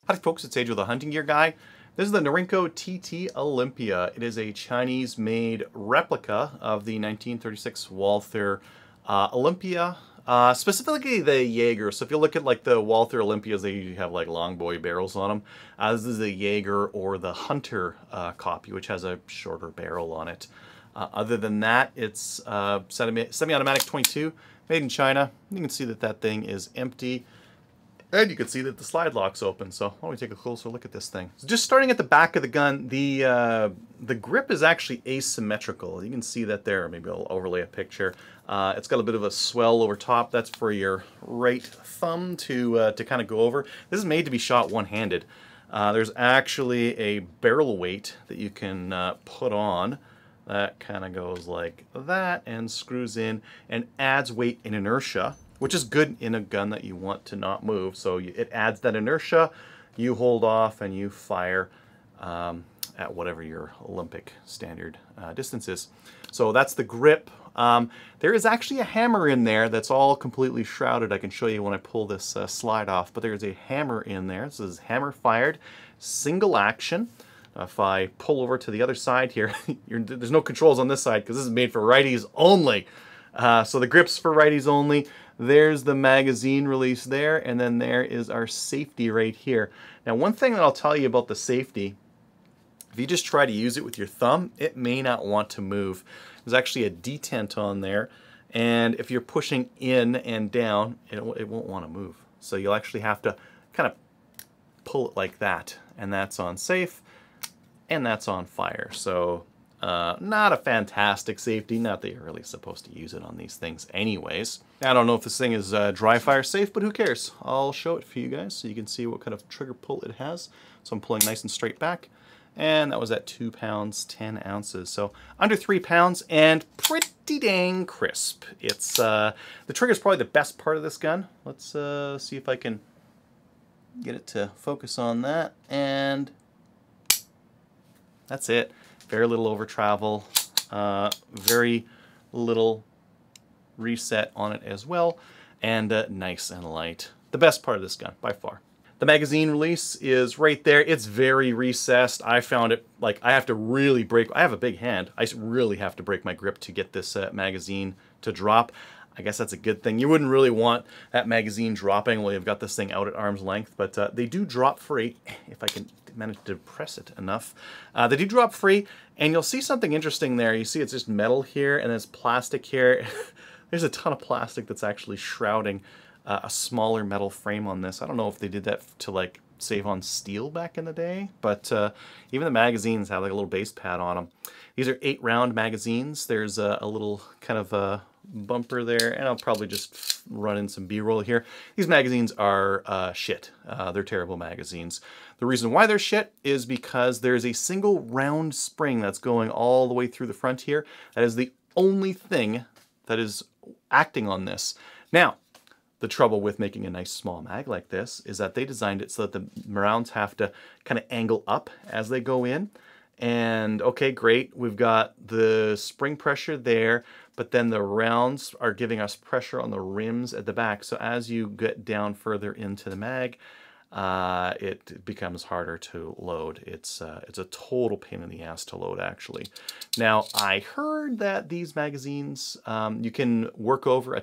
Howdy folks, it's Age with the Hunting Gear Guy. This is the Norinco TT Olympia. It is a Chinese-made replica of the 1936 Walther Olympia, specifically the Jaeger. So if you look at like the Walther Olympias, they usually have like long boy barrels on them. This is the Jaeger or the Hunter copy, which has a shorter barrel on it. Other than that, it's semi-automatic 22, made in China. You can see that that thing is empty. And you can see that the slide lock's open, so why don't we take a closer look at this thing. So just starting at the back of the gun, the grip is actually asymmetrical. You can see that there. Maybe I'll overlay a picture. It's got a bit of a swell over top. That's for your right thumb to kind of go over. This is made to be shot one-handed. There's actually a barrel weight that you can put on. That kind of goes like that and screws in and adds weight and inertia, which is good in a gun that you want to not move. So it adds that inertia, you hold off and you fire at whatever your Olympic standard distance is. So that's the grip. There is actually a hammer in there that's all completely shrouded. I can show you when I pull this slide off, but there's a hammer in there. This is hammer fired, single action. If I pull over to the other side here, there's no controls on this side because this is made for righties only. So the grip's for righties only. There's the magazine release there, and then there is our safety right here. Now, one thing that I'll tell you about the safety, if you just try to use it with your thumb, it may not want to move. There's actually a detent on there, and if you're pushing in and down, it won't want to move. So you'll actually have to kind of pull it like that, and that's on safe, and that's on fire. So not a fantastic safety, not that you're really supposed to use it on these things anyways. I don't know if this thing is dry fire safe, but who cares? I'll show it for you guys so you can see what kind of trigger pull it has. So I'm pulling nice and straight back, and that was at 2 pounds 10 ounces. So under 3 pounds and pretty dang crisp. It's the trigger is probably the best part of this gun. Let's see if I can get it to focus on that, and that's it. Very little over travel, very little reset on it as well, and nice and light. The best part of this gun, by far. The magazine release is right there. It's very recessed. I found it, like, I have to really break, I have a big hand. I really have to break my grip to get this magazine to drop. I guess that's a good thing. You wouldn't really want that magazine dropping while you've got this thing out at arm's length, but they do drop free, if I can manage to press it enough. They do drop free, and you'll see something interesting there. You see it's just metal here, and there's plastic here. There's a ton of plastic that's actually shrouding a smaller metal frame on this. I don't know if they did that to like save on steel back in the day, but even the magazines have like a little base pad on them. These are 8-round magazines. There's a little kind of a bumper there, and I'll probably just run in some B-roll here. These magazines are shit. They're terrible magazines. The reason why they're shit is because there's a single round spring that's going all the way through the front here. That is the only thing that is acting on this. Now, the trouble with making a nice small mag like this is that they designed it so that the rounds have to kind of angle up as they go in. And okay, great, we've got the spring pressure there, but then the rounds are giving us pressure on the rims at the back. So as you get down further into the mag, it becomes harder to load. It's a total pain in the ass to load, actually. Now, I heard that these magazines, you can work over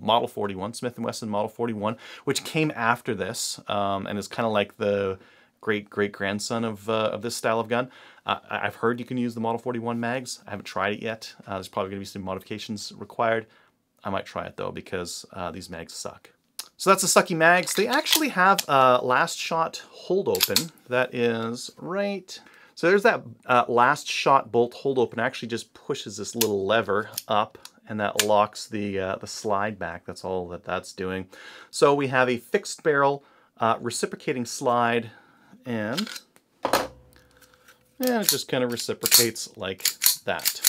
Model 41, Smith & Wesson Model 41, which came after this, and is kind of like the great-grandson of this style of gun. I've heard you can use the Model 41 mags. I haven't tried it yet. There's probably going to be some modifications required. I might try it, though, because these mags suck. So that's the sucky mags. They actually have a last shot hold open that is right. So there's that last shot bolt hold open. Actually just pushes this little lever up, and that locks the slide back. That's all that's doing. So we have a fixed barrel, reciprocating slide, and it just kind of reciprocates like that.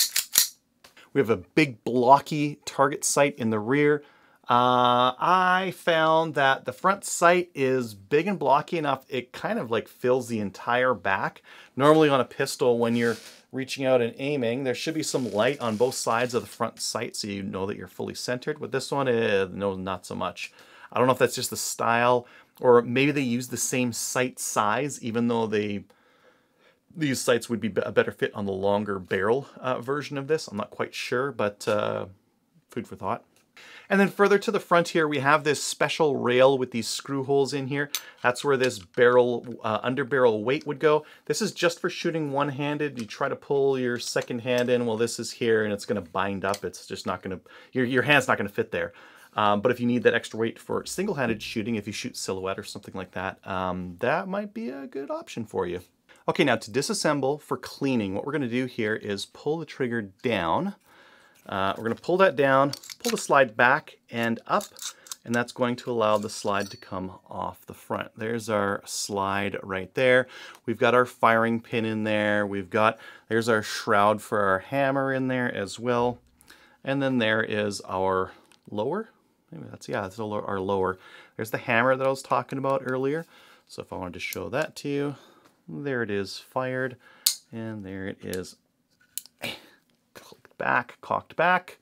We have a big blocky target sight in the rear. I found that the front sight is big and blocky enough, it kind of like fills the entire back. Normally on a pistol, when you're reaching out and aiming, there should be some light on both sides of the front sight so you know that you're fully centered. With this one, no, not so much. I don't know if that's just the style, or maybe they use the same sight size, even though these sights would be a better fit on the longer barrel version of this. I'm not quite sure, but food for thought. And then further to the front here, we have this special rail with these screw holes in here. That's where this barrel, under barrel weight would go. This is just for shooting one-handed. You try to pull your second hand in, well, this is here and it's gonna bind up. It's just not gonna, your hand's not gonna fit there. But if you need that extra weight for single-handed shooting, if you shoot silhouette or something like that, that might be a good option for you. Okay, now to disassemble for cleaning, what we're gonna do here is pull the trigger down. We're going to pull that down, pull the slide back and up, and that's going to allow the slide to come off the front. There's our slide right there. We've got our firing pin in there. There's our shroud for our hammer in there as well. And then there is our lower. Maybe that's our lower. There's the hammer that I was talking about earlier. So if I wanted to show that to you, there it is fired, and there it is back, cocked back.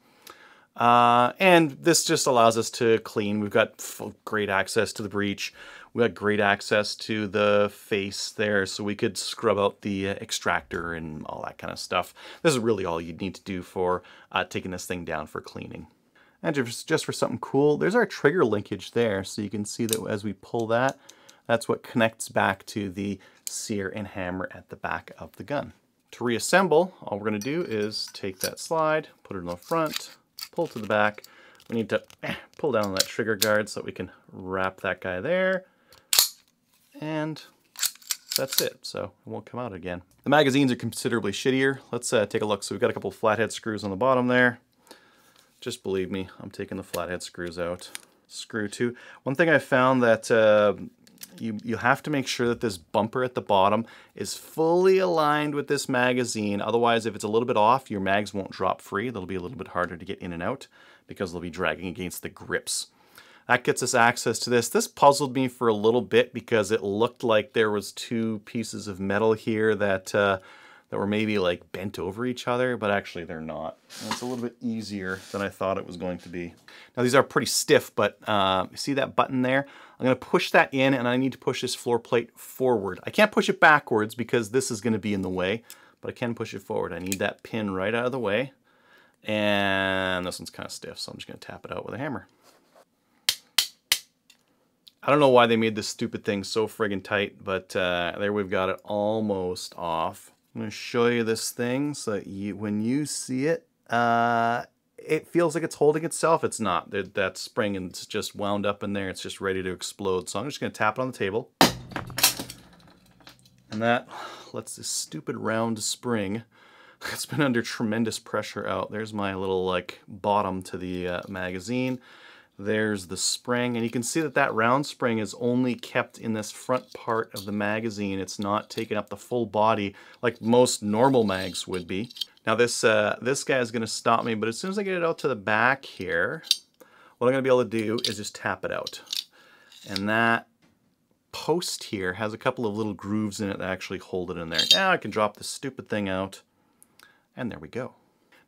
And this just allows us to clean. We've got great access to the breech. We've got great access to the face there, so we could scrub out the extractor and all that kind of stuff. This is really all you'd need to do for taking this thing down for cleaning. And just for something cool, there's our trigger linkage there. So you can see that as we pull that, that's what connects back to the sear and hammer at the back of the gun. To reassemble, all we're going to do is take that slide, put it in the front, pull to the back. We need to pull down on that trigger guard so that we can wrap that guy there. And that's it, so it won't come out again. The magazines are considerably shittier. Let's take a look. So we've got a couple flathead screws on the bottom there. Just believe me, I'm taking the flathead screws out. Screw 2. One thing I found that you have to make sure that this bumper at the bottom is fully aligned with this magazine. Otherwise, if it's a little bit off, your mags won't drop free. They'll be a little bit harder to get in and out because they'll be dragging against the grips. That gets us access to this. This puzzled me for a little bit because it looked like there was two pieces of metal here that were maybe like bent over each other, but actually they're not. And it's a little bit easier than I thought it was going to be. Now these are pretty stiff, but see that button there? I'm going to push that in, and I need to push this floor plate forward. I can't push it backwards because this is going to be in the way, but I can push it forward. I need that pin right out of the way, and this one's kind of stiff, so I'm just going to tap it out with a hammer. I don't know why they made this stupid thing so friggin' tight, but there we've got it almost off. I'm going to show you this thing so that when you see it, it feels like it's holding itself. It's not. That spring and it's just wound up in there. It's just ready to explode. So I'm just going to tap it on the table. And that lets this stupid round spring, it's been under tremendous pressure out. There's my little like bottom to the magazine. There's the spring, and you can see that that round spring is only kept in this front part of the magazine. It's not taking up the full body like most normal mags would be. Now this guy is going to stop me, but as soon as I get it out to the back here, what I'm going to be able to do is just tap it out. And that post here has a couple of little grooves in it that actually hold it in there. Now I can drop this stupid thing out, and there we go.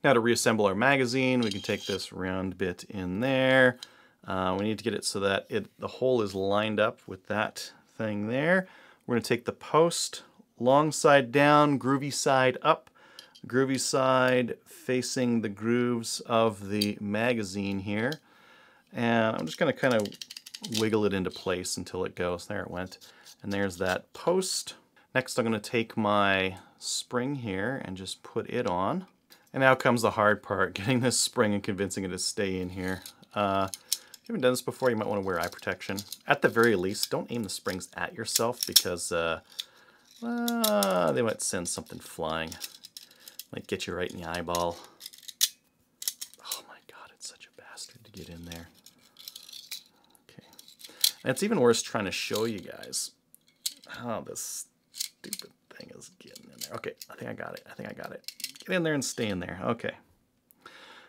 Now to reassemble our magazine, we can take this round bit in there. We need to get it so that the hole is lined up with that thing there. We're going to take the post, long side down, groovy side up, groovy side facing the grooves of the magazine here. And I'm just going to kind of wiggle it into place until it goes. There it went. And there's that post. Next I'm going to take my spring here and just put it on. And now comes the hard part, getting this spring and convincing it to stay in here. If you haven't done this before, you might want to wear eye protection. At the very least, don't aim the springs at yourself because they might send something flying. Might get you right in the eyeball. Oh my god, it's such a bastard to get in there. Okay. And it's even worse trying to show you guys how this stupid thing is getting in there. Okay, I think I got it. I think I got it. Get in there and stay in there. Okay.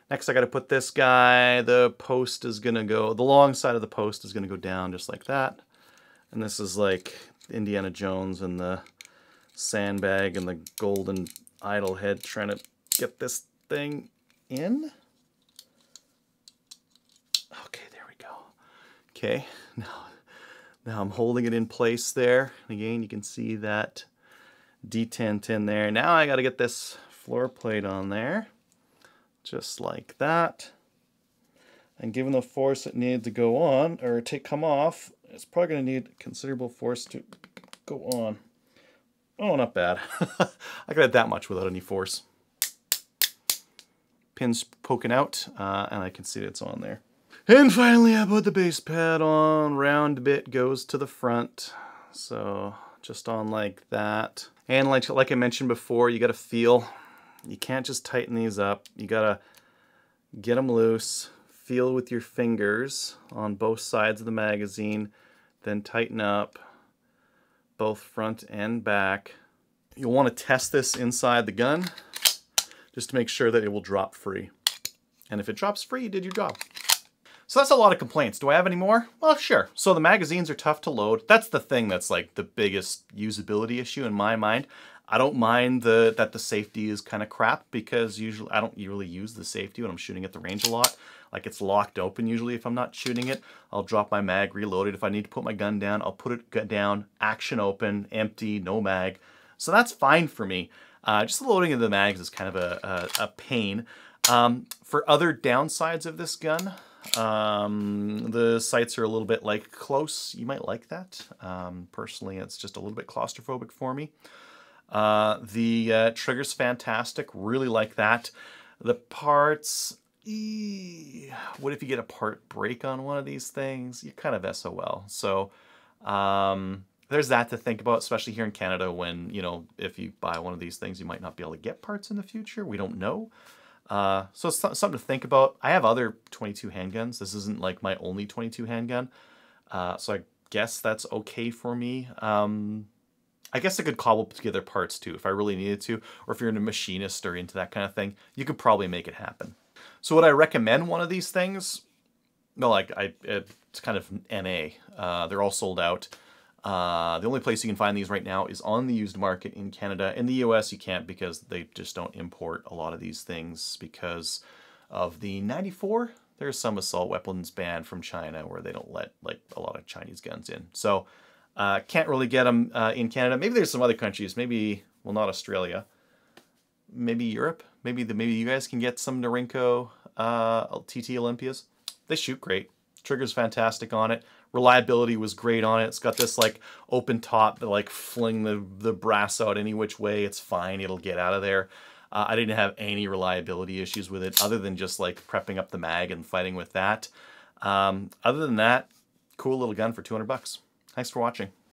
Next I got to put this guy, the post is going to go, the long side of the post is going to go down just like that. And this is like Indiana Jones and the sandbag and the golden idol head trying to get this thing in. Okay, there we go. Okay, now I'm holding it in place there. Again, you can see that detent in there. Now I got to get this floor plate on there, just like that. And given the force it needs to go on, or come off, it's probably going to need considerable force to go on. Oh, not bad. I got it that much without any force. Pins poking out, and I can see that it's on there. And finally, I put the base pad on. Round bit goes to the front. So just on like that. And like I mentioned before, you got to feel. You can't just tighten these up. You got to get them loose. Feel with your fingers on both sides of the magazine. Then tighten up both front and back. You'll want to test this inside the gun just to make sure that it will drop free. And if it drops free, you did your job. So that's a lot of complaints. Do I have any more? Well, sure. So the magazines are tough to load. That's the thing that's like the biggest usability issue in my mind. I don't mind that the safety is kind of crap, because usually I don't really use the safety when I'm shooting at the range a lot. Like, it's locked open usually if I'm not shooting it. I'll drop my mag, reload it. If I need to put my gun down, I'll put it down, action open, empty, no mag. So that's fine for me. Just the loading of the mags is kind of a pain. For other downsides of this gun, the sights are a little bit like close. You might like that. Personally, it's just a little bit claustrophobic for me. The trigger's fantastic. Really like that. The parts, what if you get a part break on one of these things? You're kind of SOL. So there's that to think about, especially here in Canada when, you know, if you buy one of these things, you might not be able to get parts in the future. We don't know. So it's something to think about. I have other 22 handguns. This isn't like my only 22 handgun. So I guess that's okay for me. I guess I could cobble together parts too if I really needed to, or if you're a machinist or into that kind of thing, you could probably make it happen. So would I recommend one of these things? No, like it's kind of NA. They're all sold out. The only place you can find these right now is on the used market in Canada. In the US, you can't, because they just don't import a lot of these things because of the 94. There's some assault weapons ban from China where they don't let like a lot of Chinese guns in. So can't really get them in Canada. Maybe there's some other countries. Maybe, well, not Australia. Maybe Europe. Maybe you guys can get some Norinco TT Olympias. They shoot great. Trigger's fantastic on it. Reliability was great on it. It's got this like open top that like fling the brass out any which way. It's fine. It'll get out of there. I didn't have any reliability issues with it other than just like prepping up the mag and fighting with that. Other than that, cool little gun for 200 bucks. Thanks for watching.